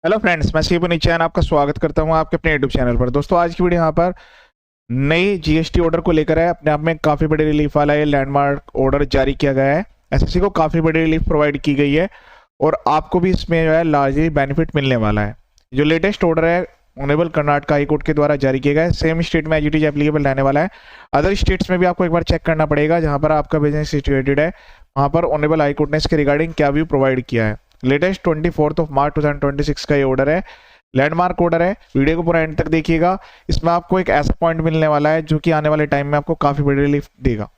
Hello friends, मैं शिव निचैन आपका स्वागत करता हूं आपके अपने यूट्यूब चैनल पर। दोस्तों, आज की वीडियो यहाँ पर नई जीएसटी ऑर्डर को लेकर है। अपने आप में काफ़ी बड़ी रिलीफ वाला ये लैंडमार्क ऑर्डर जारी किया गया है। एसएससी को काफ़ी बड़ी रिलीफ प्रोवाइड की गई है और आपको भी इसमें जो है लार्जली बेनिफिट मिलने वाला है। जो लेटेस्ट ऑर्डर है ऑनरेबल कर्नाटक हाई कोर्ट के द्वारा जारी किया गया है। सेम स्टेट में एज इट इज एप्लीकेबल रहने वाला है। अदर स्टेट्स में भी आपको एक बार चेक करना पड़ेगा जहाँ पर आपका बिजनेस सिचुएटेड है, वहाँ पर ऑनरेबल हाई कोर्ट ने इसके रिगार्डिंग क्या व्यू प्रोवाइड किया है। लेटेस्ट 24 मार्च 2026 का ये ऑर्डर है, लैंडमार्क ऑर्डर है। वीडियो को पूरा एंड तक देखिएगा। इसमें आपको एक ऐसा पॉइंट मिलने वाला है जो कि आने वाले टाइम में आपको काफी बड़ी रिलीफ देगा।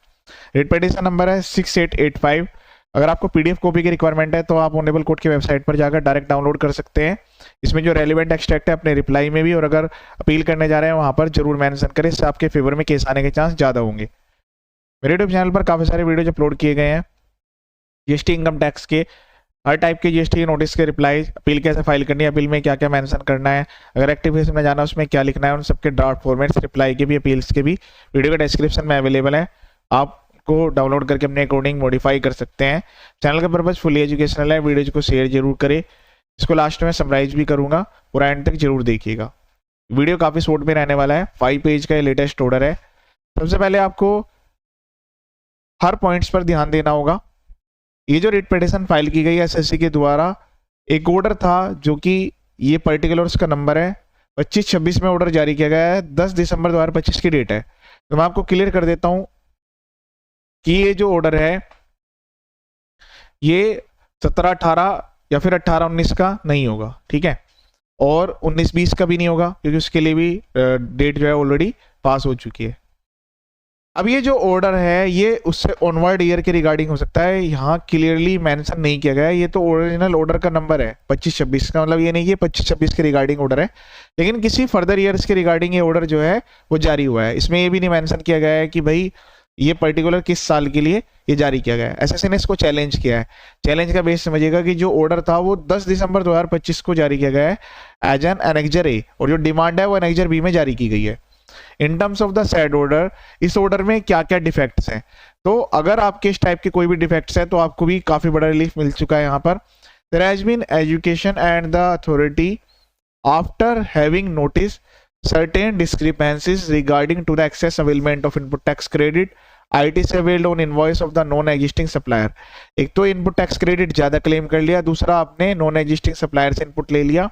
रेट पेटिशन नंबर है 6885। अगर आपको पीडीएफ कॉपी की रिक्वायरमेंट है तो आप ऑनरेबल कोर्ट की वेबसाइट पर जाकर डायरेक्ट डाउनलोड कर सकते हैं। इसमें जो रेलिवेंट एक्सट्रैक्ट है अपने रिप्लाई में भी, और अगर अपील करने जा रहे हैं वहां पर जरूर मेंशन करें, इससे आपके फेवर में केस आने के चांस ज्यादा होंगे। मेरे यूट्यूब चैनल पर काफी सारे वीडियो अपलोड किए गए हैं जीएसटी इनकम टैक्स के, हर टाइप के जीएसटी नोटिस के रिप्लाई, अपील कैसे फाइल करनी है, अपील में क्या क्या मेंशन करना है, अगर एक्टिविटी में जाना है उसमें क्या लिखना है, उन सबके ड्राफ्ट फॉर्मेट्स, रिप्लाई के भी, अपील्स के भी वीडियो का डिस्क्रिप्शन में अवेलेबल है। आपको डाउनलोड करके अपने अकॉर्डिंग मॉडिफाई कर सकते हैं। चैनल का पर्पज फुली एजुकेशनल है। वीडियो को शेयर जरूर करें। इसको लास्ट में समराइज भी करूंगा, पूरा एंड तक जरूर देखिएगा। वीडियो काफी शॉर्ट में रहने वाला है। 5 पेज का ये लेटेस्ट ऑर्डर है। सबसे पहले आपको हर पॉइंट्स पर ध्यान देना होगा। ये जो रिट पिटीशन फाइल की गई है एसएससी के द्वारा, एक ऑर्डर था जो कि ये पर्टिकुलर उसका नंबर है 2526 में ऑर्डर जारी किया गया है। 10 दिसंबर 2025 की डेट है। तो मैं आपको क्लियर कर देता हूं कि ये जो ऑर्डर है ये 17-18 या फिर 18-19 का नहीं होगा, ठीक है, और 19-20 का भी नहीं होगा क्योंकि उसके लिए भी डेट जो है ऑलरेडी पास हो चुकी है। अब ये जो ऑर्डर है ये उससे ऑनवर्ड ईयर के रिगार्डिंग हो सकता है। यहाँ क्लियरली मेंशन नहीं किया गया है। ये तो ओरिजिनल ऑर्डर का नंबर है 2526 का, मतलब ये नहीं कि 2526 के रिगार्डिंग ऑर्डर है, लेकिन किसी फर्दर ईयर्स के रिगार्डिंग ये ऑर्डर जो है वो जारी हुआ है। इसमें ये भी नहीं मेंशन किया गया है कि भाई ये पर्टिकुलर किस साल के लिए ये जारी किया गया है। एसएससी ने इसको चैलेंज किया है। चैलेंज का बेस समझिएगा कि जो ऑर्डर था वो 10 दिसंबर 2025 को जारी किया गया है एज एन एनेक्जर ए, और जो डिमांड है वो एनेक्जर बी में जारी की गई है। In terms of the sad order, इस ऑर्डर में क्या क्या डिफेक्ट्स हैं, तो अगर आपके इस टाइप के कोई भी डिफेक्ट्स हैं तो आपको भी काफी बड़ा रिलीफ मिल चुका है। यहाँ पर there has been education and the authority after having notice certain discrepancies regarding to the excess availment of input tax credit ITC availed on invoice of the non existing supplier। एक तो input tax credit ज्यादा claim कर लिया, दूसरा आपने non existing supplier से input ले लिया,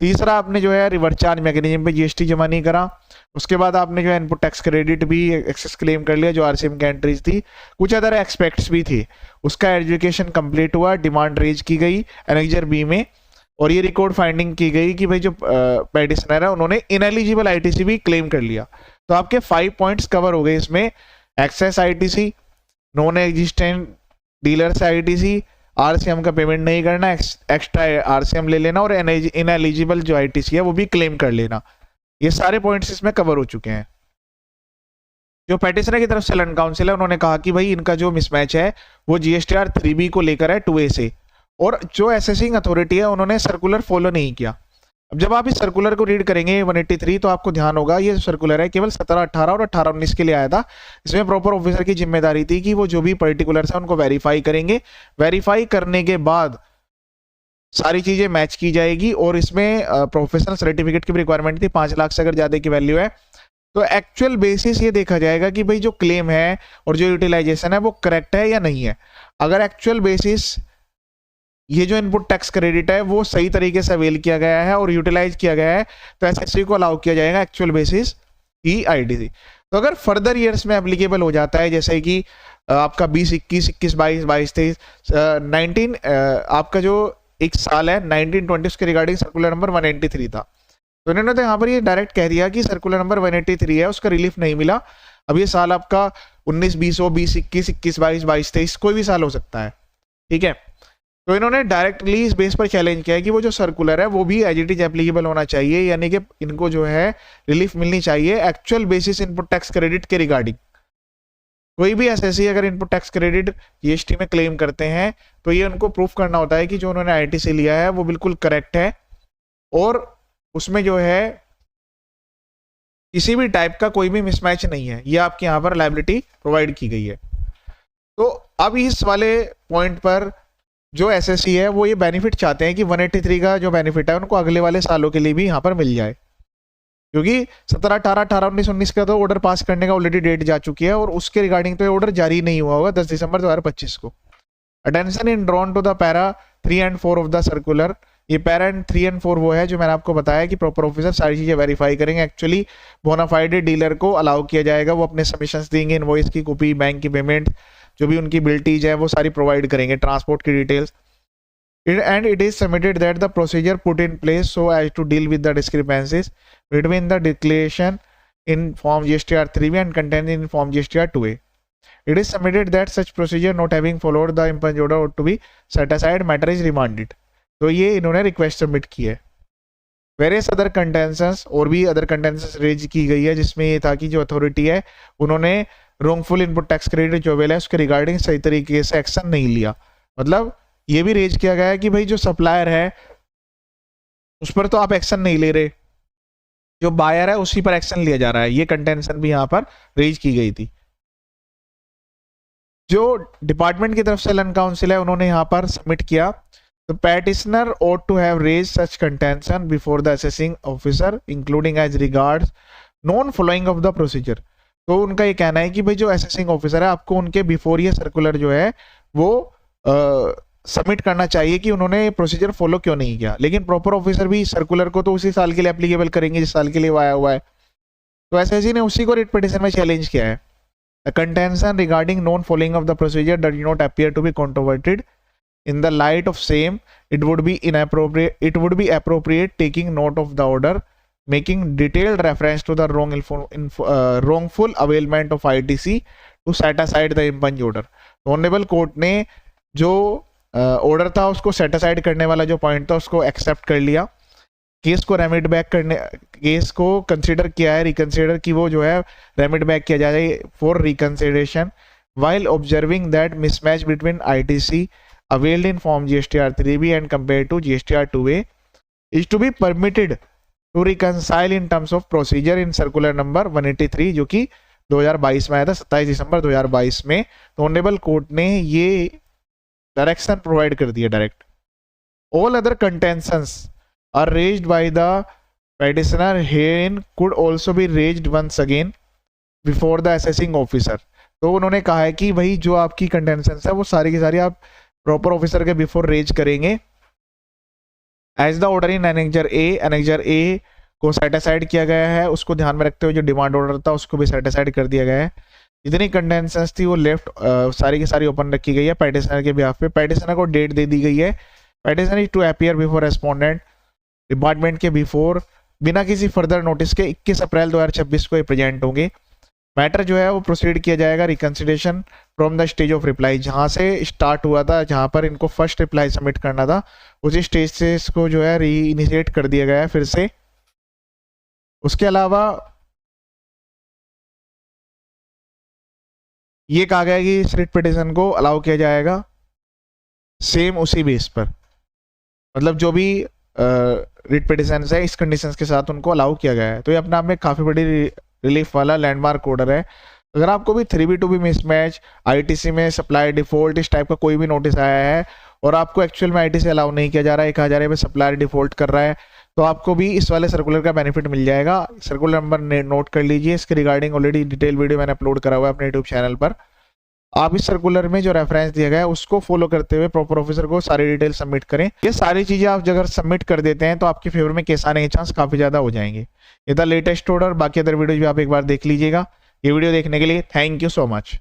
तीसरा आपने जो है रिवर्स चार्ज मैकेनिज्म पे जीएसटी जमा नहीं करा, उसके बाद आपने जो है इनपुट टैक्स क्रेडिट भी एक्सेस क्लेम कर लिया जो आरसीएम की एंट्रीज थी, कुछ अदर एक्सपेक्ट्स भी थे। उसका एजुकेशन कंप्लीट हुआ, डिमांड रेज की गई एनेक्जर बी में, और ये रिकॉर्ड फाइंडिंग की गई कि भाई जो पेटिशनर है उन्होंने इनएलिजिबल आईटीसी भी क्लेम कर लिया। तो आपके 5 पॉइंट्स कवर हो गए इसमें। Excess ITC, non existent dealer से आईटीसी, आरसीएम का पेमेंट नहीं करना, एक्स्ट्रा आरसीएम ले लेना, और इनएलिजिबल जो आईटीसी है वो भी क्लेम कर लेना। ये सारे पॉइंट्स इसमें कवर हो चुके हैं। जो पेटिशनर की तरफ से लैंड काउंसिल है उन्होंने कहा कि भाई इनका जो मिसमैच है वो जीएसटीआर 3B को लेकर है 2A से, और जो असेसिंग अथॉरिटी है उन्होंने सर्कुलर फॉलो नहीं किया। अब जब आप इस सर्कुलर को रीड करेंगे 183, तो आपको ध्यान होगा ये सर्कुलर है केवल 17-18 और 18-19 के लिए आया था। इसमें प्रॉपर ऑफिसर की जिम्मेदारी थी कि वो जो भी पर्टिकुलर्स है उनको वेरीफाई करेंगे। वेरीफाई करने के बाद सारी चीजें मैच की जाएगी, और इसमें प्रोफेशनल सर्टिफिकेट की भी रिक्वायरमेंट थी। 5 लाख से अगर ज्यादा की वैल्यू है तो एक्चुअल बेसिस ये देखा जाएगा कि भाई जो क्लेम है और जो यूटिलाइजेशन है वो करेक्ट है या नहीं है। अगर एक्चुअल बेसिस ये जो इनपुट टैक्स क्रेडिट है वो सही तरीके से अवेल किया गया है और यूटिलाइज किया गया है तो एसएससी को अलाउ किया जाएगा एक्चुअल बेसिस ई आईटीसी। तो अगर फर्दर ईयर्स में एप्लीकेबल हो जाता है, जैसे कि आपका 20, 21, 22, 22, 23, 19, आपका जो एक साल है 1920 के रिगार्डिंग सर्कुलर नंबर 183 था, तो इन्होंने तो यहाँ पर ये डायरेक्ट कह दिया कि सर्कुलर नंबर 183 है, उसका रिलीफ नहीं मिला। अब ये साल आपका 19-20 हो, 20-21, 21-22, 22-23 कोई भी साल हो सकता है, ठीक है। तो इन्होंने डायरेक्टली इस बेस पर चैलेंज किया है कि वो जो सर्कुलर है वो भी एज इट इज एप्लीकेबल होना चाहिए, यानी कि इनको जो है रिलीफ मिलनी चाहिए actual basis input tax credit के रिगार्डिंग। कोई भी एसएससी अगर इनपुट टैक्स क्रेडिट जीएसटी में क्लेम करते हैं तो ये उनको प्रूफ करना होता है कि जो उन्होंने आईटीसी लिया है वो बिल्कुल करेक्ट है, और उसमें जो है किसी भी टाइप का कोई भी मिसमैच नहीं है। ये आपके यहाँ पर लायबिलिटी प्रोवाइड की गई है। तो अब इस वाले पॉइंट पर जो एसएससी है वो ये बेनिफिट चाहते हैं कि 183 का जो बेनिफिट है उनको अगले वाले सालों के लिए भी यहाँ पर मिल जाए, क्योंकि 17, 18, 18, 19, 19 का तो ऑर्डर पास करने का ऑलरेडी डेट जा चुकी है और उसके रिगार्डिंग तो ऑर्डर जारी नहीं हुआ होगा 10 दिसंबर 2025 को। Attention in drawn to the para 3 and 4 of the circular. ये पैरा 3 and 4 वो है जो मैंने आपको बताया कि प्रॉपर ऑफिसर सारी चीजें वेरीफाई करेंगे। एक्चुअली बोनाफाइड डीलर को अलाउ किया जाएगा, वो अपने सबमिशंस देंगे, इनवॉइस की कॉपी, बैंक की पेमेंट, जो भी उनकी बिल्टीज है वो सारी प्रोवाइड करेंगे, ट्रांसपोर्ट की details. And it is submitted that the procedure put in place so as to deal with the discrepancies between the declaration in form GSTR 3A and contained in form GSTR 2A. It is submitted that such procedure not having followed the impunge order ought to be set aside, matter is remanded. तो ये इन्होंने request submit की है। Various other contentions, और भी other contentions raise की गई है, जिसमें ये था कि जो अथॉरिटी है उन्होंने रोंगफुल इनपुट टैक्स क्रेडिट जो अवेल है उसके रिगार्डिंग सही तरीके से एक्शन नहीं लिया। मतलब ये भी रेज किया गया है कि भाई जो सप्लायर है उस पर तो आप एक्शन नहीं ले रहे, जो बायर है उसी पर एक्शन लिया जा रहा है। ये कंटेंशन भी यहाँ पर रेज की गई थी। जो डिपार्टमेंट की तरफ से लन काउंसिल है उन्होंने यहाँ पर सबमिट किया, तो पैटिशनर ought to have raised such contention before the assessing officer including as regards non following of the procedure। तो उनका ये कहना है कि भाई जो असेसिंग ऑफिसर है आपको उनके बिफोर ये सर्कुलर जो है वो सबमिट करना चाहिए कि उन्होंने प्रोसीजर फॉलो क्यों नहीं किया। लेकिन प्रॉपर ऑफिसर भी सर्कुलर को तो उसी साल के लिए एप्लीकेबल करेंगे जिस साल के लिए वो आया हुआ है। तो एसएससी ने उसी को रिट पिटीशन में चैलेंज किया है। The contention regarding non following of the procedure does not appear to be controverted in the light of same it would be appropriate taking note of the order making detailed reference to the wrongful availment of ITC to set aside the impunge order। Honourable court ने जो order था उसको set aside करने वाला जो point था उसको accept कर लिया, केस को रेमिट बैक करने, केस को कंसीडर किया है, रिकंसीडर की वो जो है रेमिट बैक किया जाए for reconsideration while observing that mismatch between ITC availed in form GSTR 3B and compared to GSTR 2A is to be permitted to reconcile in terms of procedure in circular number 183 जो कि 2022 में आया था 27 दिसंबर 2022 में। तो honourable court ने ये direction provide कर दिया direct. All other contentions are raised by the petitioner herein could also be raised once again before the assessing officer. तो उन्होंने कहा है कि भाई जो आपकी कंटेंशंस है वो सारी की सारी आप प्रॉपर ऑफिसर के बिफोर रेज करेंगे। As the order in annexure A को सेट असाइड किया गया है, उसको ध्यान में रखते हुए जो डिमांड ऑर्डर था उसको भी सेट असाइड कर दिया गया है। जितनी कंटेंशंस थी वो लेफ्ट सारी की सारी ओपन रखी गई है पेटिशनर के बिहाफ पे। पेटिशनर को डेट दे दी गई है, petitioner is to appear before respondent department के बिफोर बिना किसी फर्दर नोटिस के 21 अप्रैल 2026 को प्रेजेंट होंगे। मैटर जो है वो प्रोसीड किया जाएगा reconsideration from the stage of reply, जहां से स्टार्ट हुआ था, जहां पर इनको फर्स्ट रिप्लाई सबमिट करना था उसी स्टेज से इसको जो है री इनिशिएट कर दिया गया है फिर से। उसके अलावा ये कहा गया कि इस रिट पिटीशन को अलाउ किया जाएगा सेम उसी बेस पर, मतलब जो भी रिट पिटीशन है इस कंडीशंस के साथ उनको अलाउ किया गया है। तो ये अपने आप में काफी बड़ी रिलीफ वाला लैंडमार्क ऑर्डर है। अगर आपको भी 3B2B मिसमैच, आईटीसी में सप्लाई डिफॉल्ट इस टाइप का कोई भी नोटिस आया है और आपको एक्चुअल में आईटीसी अलाउ नहीं किया जा रहा है, कहा जा रहा है सप्लायर डिफॉल्ट कर रहा है, तो आपको भी इस वाले सर्कुलर का बेनिफिट मिल जाएगा। सर्कुलर नंबर नोट कर लीजिए, इसके रिगार्डिंग ऑलरेडी डिटेल वीडियो मैंने अपलोड करा हुआ है अपने यूट्यूब चैनल पर। आप इस सर्कुलर में जो रेफरेंस दिया गया है उसको फॉलो करते हुए प्रॉपर ऑफिसर को सारी डिटेल सबमिट करें। ये सारी चीजें आप अगर सबमिट कर देते हैं तो आपके फेवर में केस आने के चांस काफी ज्यादा हो जाएंगे। ये था लेटेस्ट ऑर्डर, बाकी अदर वीडियो भी आप एक बार देख लीजिएगा। ये वीडियो देखने के लिए थैंक यू सो मच।